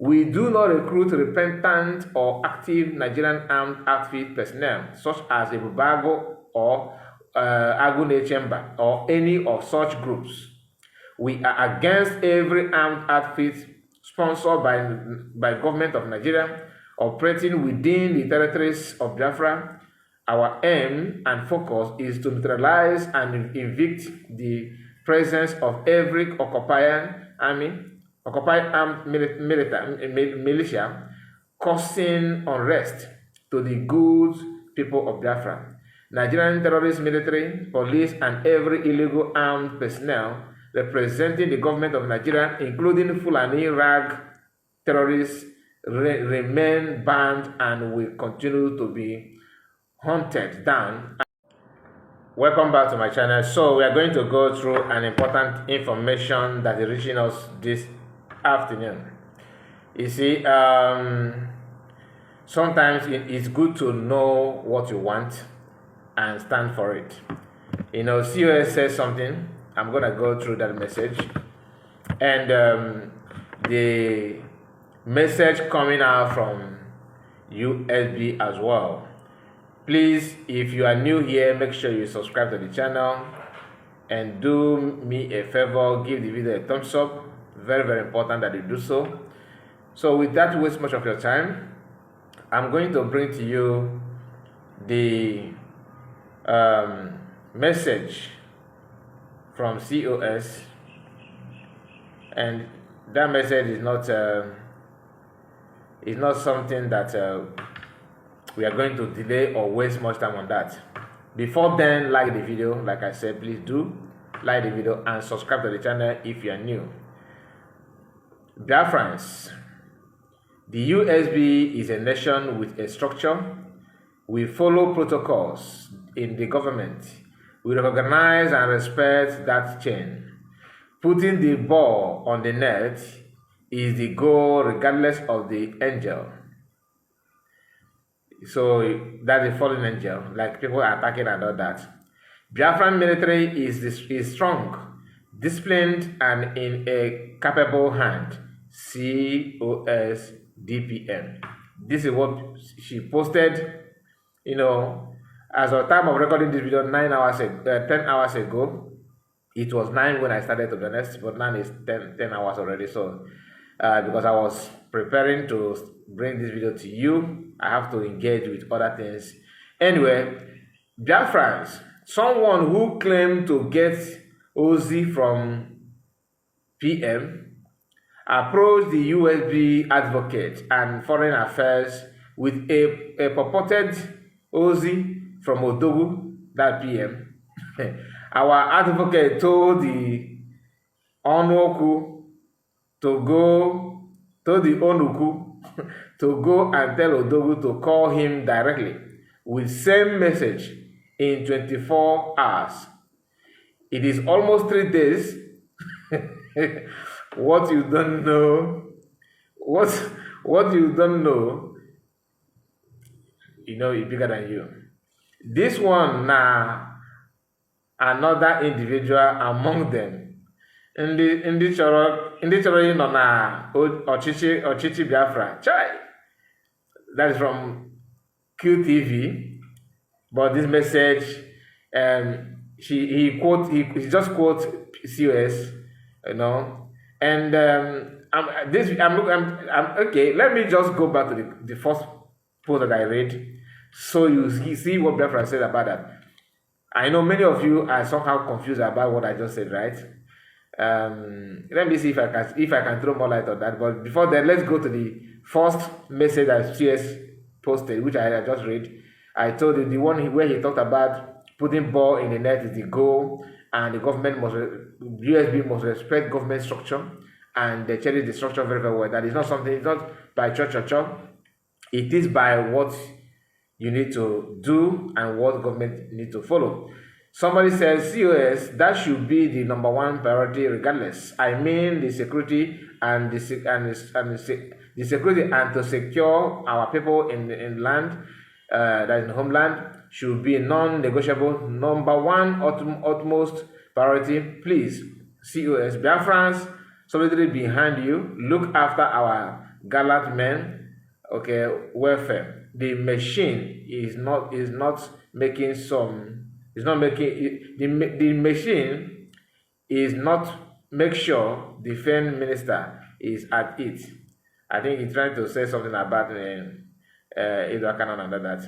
We do not recruit repentant or active Nigerian armed outfit personnel, such as Ebubeagu or Agu Chamber or any of such groups. We are against every armed outfit sponsored by government of Nigeria operating within the territories of Biafra. Our aim and focus is to neutralize and evict the presence of every occupied armed militia, causing unrest to the good people of Biafra. Nigerian terrorist military, police, and every illegal armed personnel representing the government of Nigeria, including Fulani Rag terrorists, remain banned and will continue to be hunted down. Welcome back to my channel. So we are going to go through an important information that is reaching us this afternoon. You see, sometimes it's good to know what you want and stand for it. You know, COS says something. I'm gonna go through that message, and the message coming out from USB as well. Please, if you are new here, make sure you subscribe to the channel and do me a favor, give the video a thumbs up. Very, very important that you do so. So without waste much of your time, I'm going to bring to you the message from COS, and that message is not something that we are going to delay or waste much time on that. Before then, like the video. Like I said, please do like the video and subscribe to the channel if you are new. Biafrans, the USB is a nation with a structure. We follow protocols in the government. We recognize and respect that chain. Putting the ball on the net is the goal regardless of the angel. So that's a fallen angel, like people are attacking and all that. Biafran military is strong, disciplined, and in a capable hand. COSDPM. This is what she posted, you know, as of time of recording this video, 10 hours ago. It was 9 when I started, to be honest, but now it's 10 hours already. So because I was preparing to bring this video to you, I have to engage with other things. Anyway, Biafrans, someone who claimed to get Ngozi from PM approached the USB advocate and foreign affairs with a purported Ngozi from Odogu, that PM. Our advocate told the Onuku to go to the Onuku to go and tell Odogu to call him directly with same message in 24 hours. It is almost 3 days. What you don't know, what you don't know, you know, is bigger than you. This one now, another individual among them. In the choro no na Ochichi Biafra. Chai. That is from QTV. But this message, he just quotes COS, you know. And I'm okay. Let me just go back to the first post that I read, so you see what Biafra said about that. I know many of you are somehow confused about what I just said, right? Let me see if I can throw more light on that. But before that, let's go to the first message that CS posted, which I just read. I told you the one where he talked about putting ball in the net is the goal, and the government USB must respect government structure, and they cherish the structure very, very well. That is not something, it's not by church. It is by what you need to do and what government need to follow. Somebody says, COS, that should be the #1 priority regardless. I mean the security and the security and to secure our people in land, that is homeland, should be non-negotiable. #1 utmost priority. Please, COS, Biafrans, solidarity behind you. Look after our gallant men, okay, welfare. The machine is not making some is not making the machine is not make sure the defense minister is at it. I think he's trying to say something about Edward Cannon and that.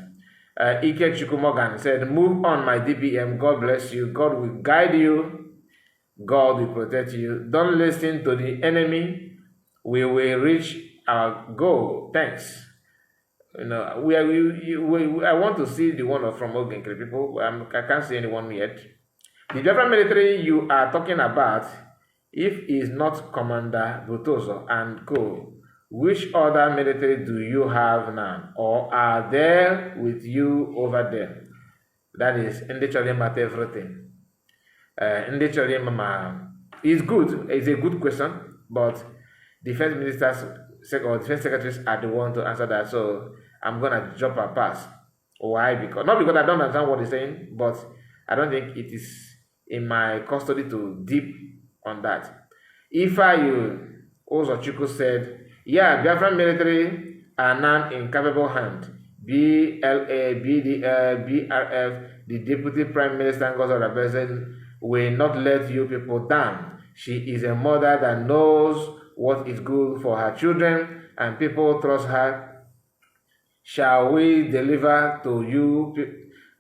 Ike Chukwumogan said, "Move on, my DBM. God bless you. God will guide you. God will protect you. Don't listen to the enemy. We will reach our goal. Thanks." You know, I want to see the one from Ogenkere people. I can't see anyone yet. The different military you are talking about, if is not Commander Butoso and co, which other military do you have now, or are there with you over there? That is Ndechorima everything. Ndechorima is good. It's a good question, but defense ministers or defense secretaries are the one to answer that. So I'm gonna drop a pass. Why? Not because I don't understand what he's saying, but I don't think it is in my custody to deep on that. If you also Chuku said, yeah, Biafran military are now in capable hand. BLA, BDL, BRF, the Deputy Prime Minister Ngozi will not let you people down. She is a mother that knows what is good for her children, and people trust her. Shall we deliver to you?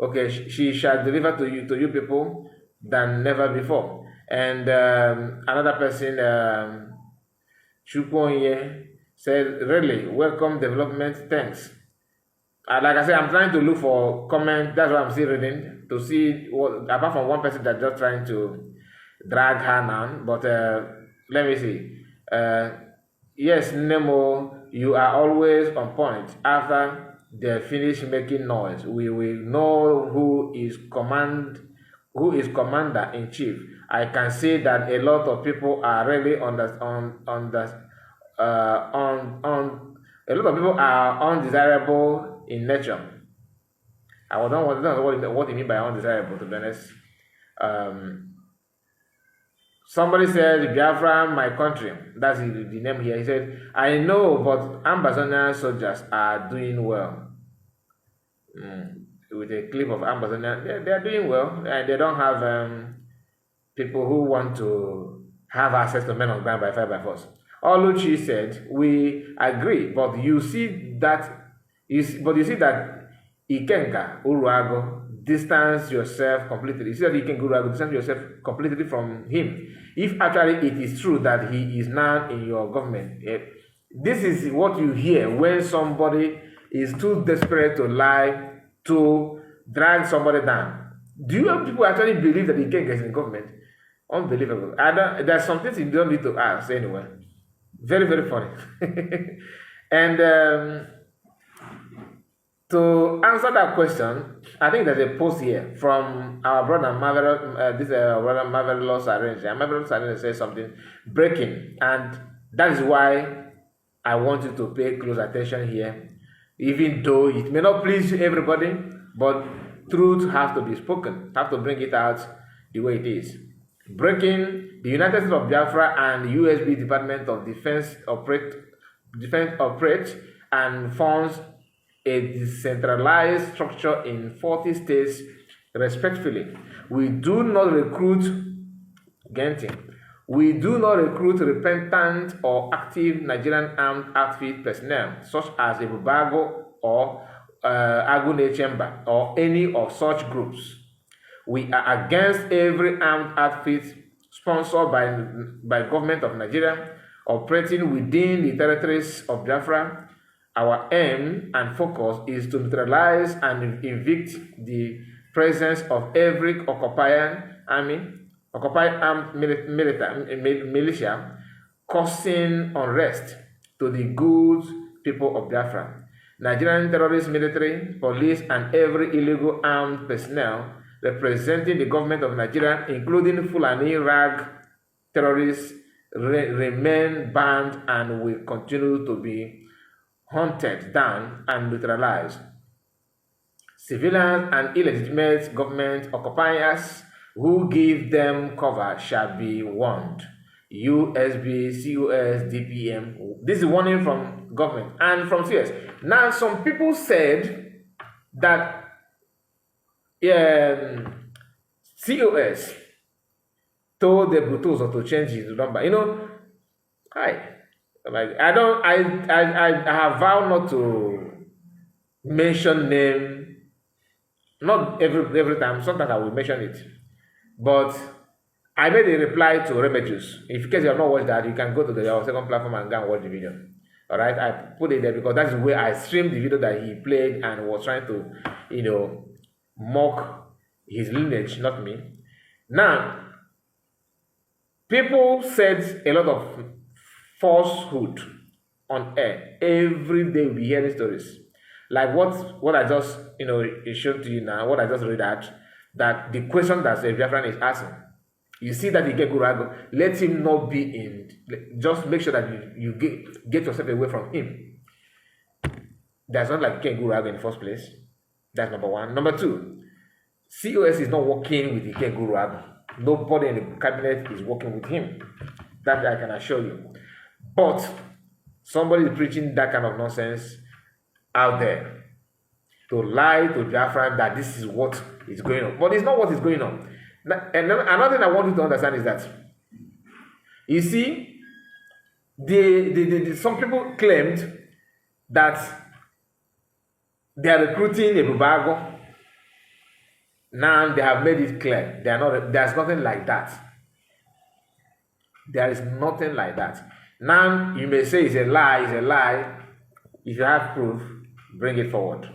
Okay, she shall deliver to you people than never before. And another person, Chukwonye, said, really, welcome development, thanks. Like I said, I'm trying to look for comment. That's what I'm still reading, to see what, apart from one person that's just trying to drag her now. But let me see. Yes, Nemo, you are always on point. After they finish making noise, we will know who is commander in chief. I can see that a lot of people are really a lot of people are undesirable in nature. I don't know what you mean by undesirable, to be honest. Somebody said, Biafra, my country. That's the name here. He said, I know, but Ambazonian soldiers are doing well. With a clip of Ambazonian, they are doing well. And they don't have people who want to have access to men on ground by fire by force. Oluchi said, we agree, but you see that Ikenga Uruago distance yourself completely. You see that Ikenga Uruago distance yourself completely from him. If actually it is true that he is now in your government, this is what you hear when somebody is too desperate to lie, to drag somebody down. Do you have people actually believe that Ikenga is in government? Unbelievable. There's some things you don't need to ask anyway. Very, very funny. And to answer that question, I think there's a post here from our brother Marvelous Arrange. And Marvelous Arrange says something breaking, and that is why I want you to pay close attention here. Even though it may not please everybody, but truth has to be spoken. Have to bring it out the way it is. Breaking: the United States of Biafra and USB Department of Defense operate and funds a decentralized structure in 40 states respectively. We do not recruit repentant or active Nigerian armed outfit personnel such as Ebubeagu or Agune Chamber or any of such groups. We are against every armed outfit sponsored by government of Nigeria operating within the territories of Biafra. Our aim and focus is to neutralize and evict the presence of every occupied armed militia, causing unrest to the good people of Biafra. Nigerian terrorist military, police, and every illegal armed personnel representing the government of Nigeria, including Fulani Rag terrorists, remain banned and will continue to be hunted down and neutralized. Civilians and illegitimate government occupiers who give them cover shall be warned. USB, COS, DPM. This is warning from government and from CS. Now, some people said that COS told the Butozo to change his number. I have vowed not to mention name, not every time. Sometimes I will mention it, but I made a reply to Remedios. If in case you have not watched that, you can go to our second platform and go and watch the video. All right, I put it there because that's the way I streamed the video that he played and was trying to, mock his lineage, not me. Now, people said a lot of falsehood on air. Every day we hear stories. Like what I just, showed to you now, what I just read out, that the question that Biafran is asking. You see that Ikegurago, let him not be in, just make sure that you get yourself away from him. That's not like Ikegurago in the first place. That's number one. Number two, COS is not working with Ikegurago. Nobody in the cabinet is working with him. That I can assure you. But somebody is preaching that kind of nonsense out there to lie to Biafran that this is what is going on. But it's not what is going on. And another thing I want you to understand is that, you see, some people claimed that they are recruiting Ebubeagu. Now they have made it clear they are not. There's nothing like that. There is nothing like that. Now you may say it's a lie. It's a lie. If you have proof, bring it forward.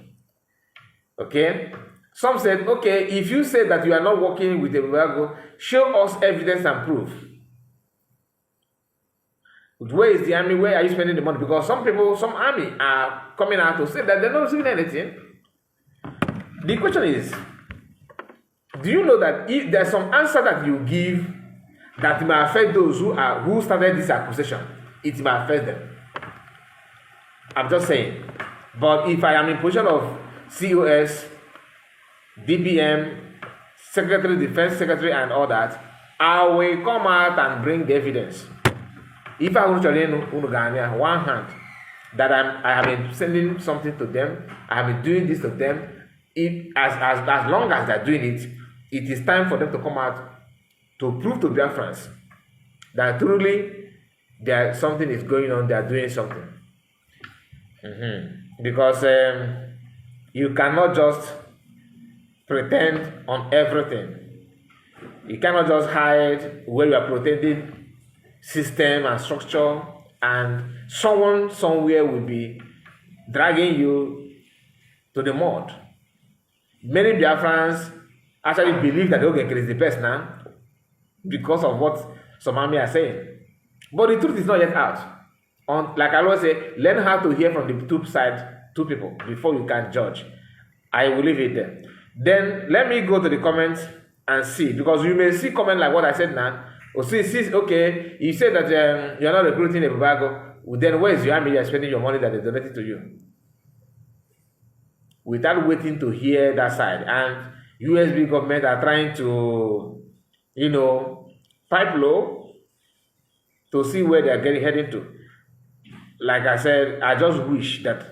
Okay. Some said, okay, if you say that you are not working with Ebubeagu, show us evidence and proof. Where is the army? Where are you spending the money? Because some army are coming out to say that they're not receiving anything. The question is, do you know that if there's some answer that you give that may affect those who started this accusation, it may affect them? I'm just saying. But if I am in position of COS, DPM, Secretary, Defense Secretary, and all that, I will come out and bring the evidence. If I want to one hand that I have been sending something to them, I have been doing this to them, as long as they're doing it, it is time for them to come out to prove to Biafrans that truly something is going on, they are doing something. Because you cannot just pretend on everything. You cannot just hide where you are pretending system and structure, and someone somewhere will be dragging you to the mud. Many Biafrans actually believe that Ogenkere is the best now because of what some army are saying. But the truth is not yet out. Like I always say, learn how to hear from the two people before you can judge. I will leave it there. Then let me go to the comments and see, because you may see comment like what I said now. Or see, okay, you said that you're not recruiting Ebubeagu. Then where is your army? You're spending your money that they donated to you, without waiting to hear that side. And USB government are trying to, pipe low to see where they are heading to. Like I said, I just wish that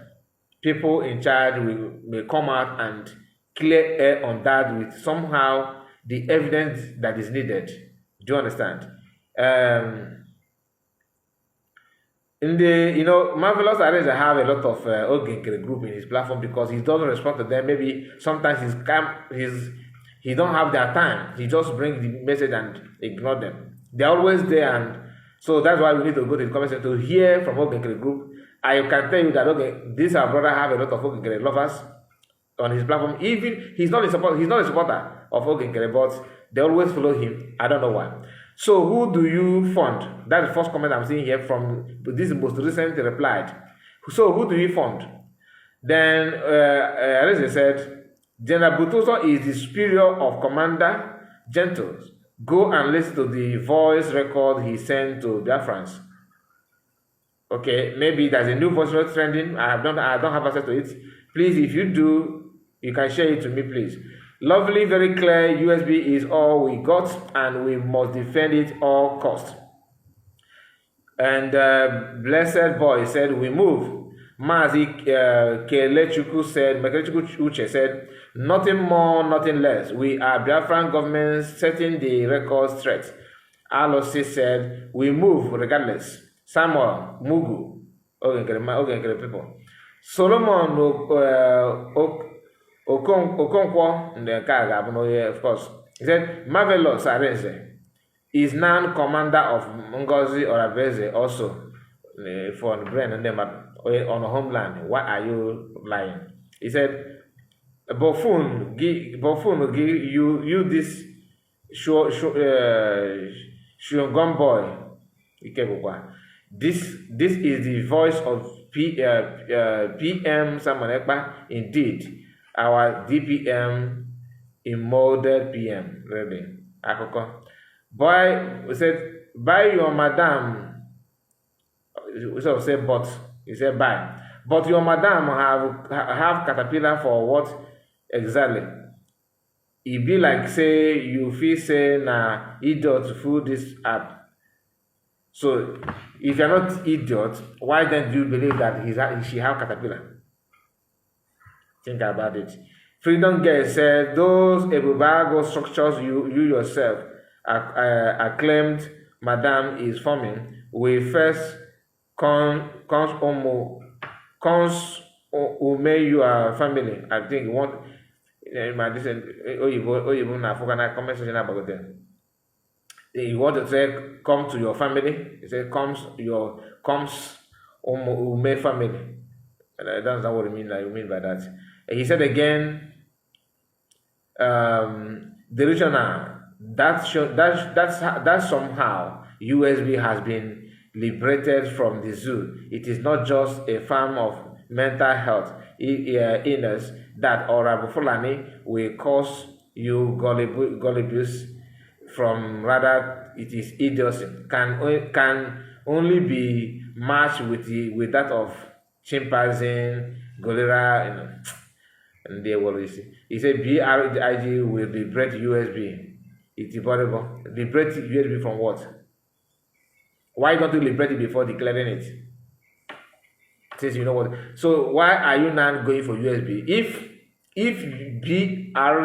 people in charge may come out and clear air on that with somehow the evidence that is needed. Do you understand? In the, Marvelous Arranger have a lot of Ogenkere group in his platform because he doesn't respond to them. Maybe sometimes he don't have their time. He just brings the message and ignore them. They're always there, and so that's why we need to go to the comment section to hear from Ogenkere group. I can tell you that this our brother have a lot of Ogenkere lovers on his platform. Even he's not a supporter of Ogenkere, but they always follow him. I don't know why. So who do you fund? That's the first comment I'm seeing here from this most recent replied. So who do you fund? Then Rist said, General Butozo is the superior of Commander Gentles. Go and listen to the voice record he sent to Biafrans. Okay, maybe there's a new voice record trending. I don't have access to it. Please, if you do, you can share it to me, please. Lovely, very clear. USB is all we got, and we must defend it all costs. And Blessed Boy said, we move. Mazi Kelechuku said, Makelechukwu Uche said, nothing more, nothing less. We are Biafran government setting the record straight. Alosi said, we move regardless. Samuel Mugu, okay, people. Solomon Okonkwo, of course, he said, Marvelous Arenze is now commander of Ngozi or Abeze also for the brain and them on homeland. Why are you lying? He said, Buffoon will give you this Shungon boy. This is the voice of PM Samuel Ekpa, indeed, our DPM molded PM, really. Akoko. Boy, we said, buy your madam. We sort of say, but he said, buy. But your madam have caterpillar for what exactly? It be like say you feel say na idiot fool this app. So if you're not idiot, why then do you believe that she have caterpillar? Think about it. Freedom Girl said, those Ebubeagu structures you yourself acclaimed madam is forming, we first ume your family. I think you want my decent Oyibo na African conversation about them. You want to say come to your family, you say comes ume family. That's not what I mean. I mean by that. He said again, delusional. That's somehow USB has been liberated from the zoo. It is not just a farm of mental health illness that Orabu Fulani will cause you gullibles from. Rather, it is idiocy. Can only be matched with that of chimpanzee, gorilla, and they will see. He said BRIG will liberate USB. It's impossible. Liberate USB from what? Why don't you liberate it before declaring it? Since you know what. So why are you now going for USB? If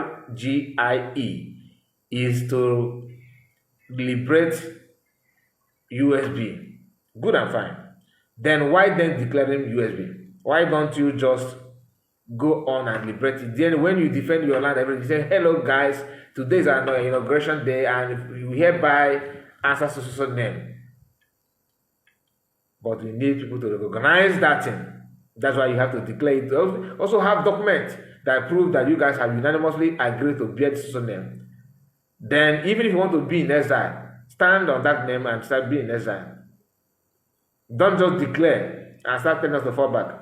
BRGIE is to liberate USB, good and fine. Then why then declaring USB? Why don't you just go on and liberate it? Then when you defend your land, everything, you say, hello guys, today is our inauguration day and you hereby answer so name. But we need people to recognize that thing. That's why you have to declare it. Also have documents that prove that you guys have unanimously agreed to bear this name. Then even if you want to be in exile, stand on that name and start being in exile. Don't just declare and start telling us to fall back.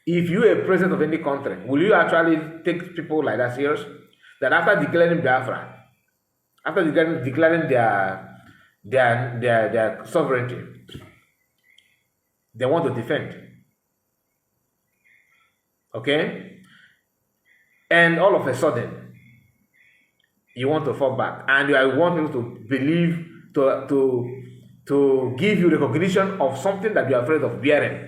If you are a president of any country, will you actually take people like that serious? That after declaring Biafra, after declaring their sovereignty, they want to defend. Okay? And all of a sudden, you want to fall back. And you want people to believe, to give you recognition of something that you are afraid of bearing.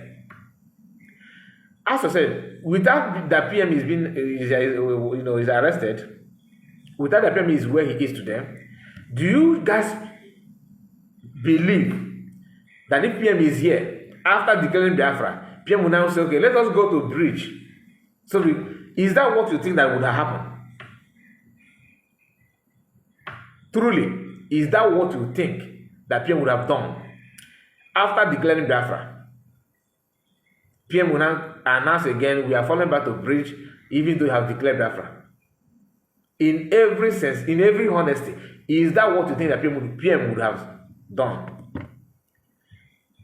As I said, without the PM is arrested, without the PM is where he is today, do you guys believe that if PM is here, after declaring Biafra, PM will now say, okay, let us go to bridge. So is that what you think that would have happened? Truly, is that what you think that PM would have done after declaring Biafra? PM will now announce again, we are falling back to bridge, even though you have declared Biafra. In every sense, in every honesty, is that what you think that PM would have done?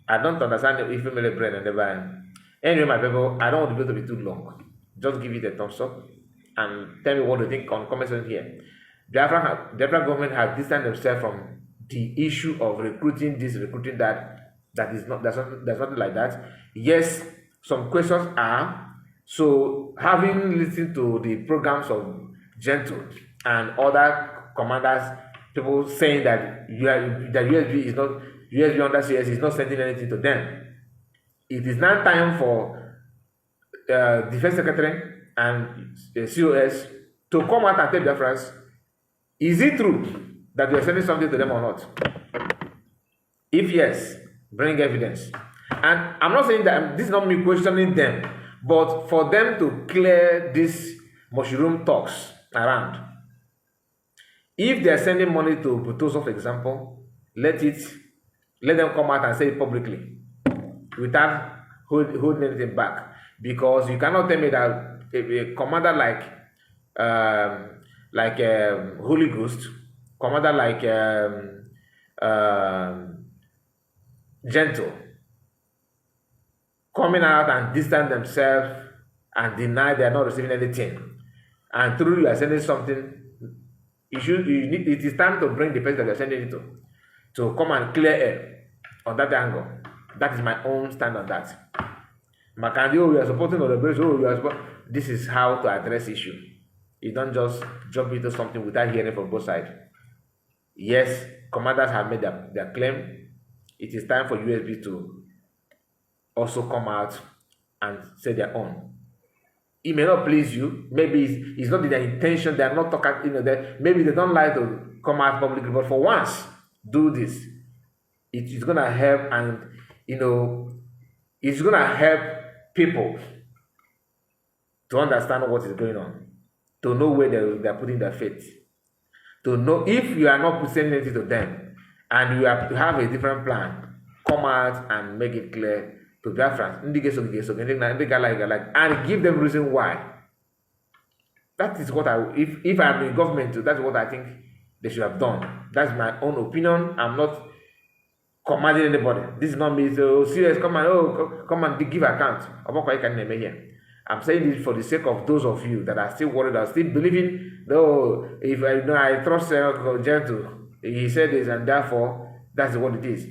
I don't understand if you make brain and never. Anyway, my people, I don't want the video to be too long. Just give it a thumbs up and tell me what you think on comment section here. Biafra government has distanced themselves from the issue of recruiting this, recruiting that. There's nothing like that. Yes, some questions are. So having listened to the programs of Gentle and other commanders, people saying that USB is not USB under CS is not sending anything to them. It is now time for Defense Secretary and COS to come out and tell their friends, is it true that you are sending something to them or not? If yes, bring evidence. And I'm not saying that this is not me questioning them, but for them to clear this mushroom talks around. If they are sending money to Butoso, for example, let them come out and say it publicly without holding anything back. Because you cannot tell me that a commander like Holy Ghost, commander like Gentle, coming out and distance themselves and deny they are not receiving anything, and through you are sending something, it is time to bring the person that you are sending it to come and clear air on that angle. That is my own stand on that. Makandi, we are supporting the liberation. This is how to address issue. You don't just jump into something without hearing from both sides. Yes, commanders have made their claim. It is time for USB to also come out and say their own. It may not please you. Maybe it's not their intention. They are not talking. Maybe they don't like to come out publicly. But for once, do this. It is gonna help, and it's gonna help people to understand what is going on, to know where they are putting their faith, to know if you are not sending anything to them and you have a different plan, come out and make it clear to their friends, and give them reason why. That is what if I'm in government, that's what I think they should have done. That's my own opinion. I'm not commanding anybody. This is not me. So serious, come and give account of what I can name here. I'm saying this for the sake of those of you that are still worried, are still believing, though, if I trust Gentle, he said this, and therefore that's what it is.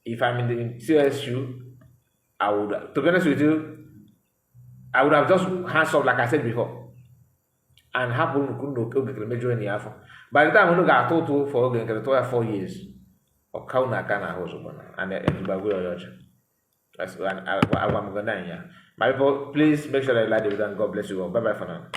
If I'm in the CSU, I would, to be honest with you, I would have just hands up like I said before, and happen to major in the alpha. By the time we got total for 4 years, or Kauna Kana house and Ebubeagu or that's what I'm going to. My people, please make sure that you like the video, and God bless you all. Bye bye for now.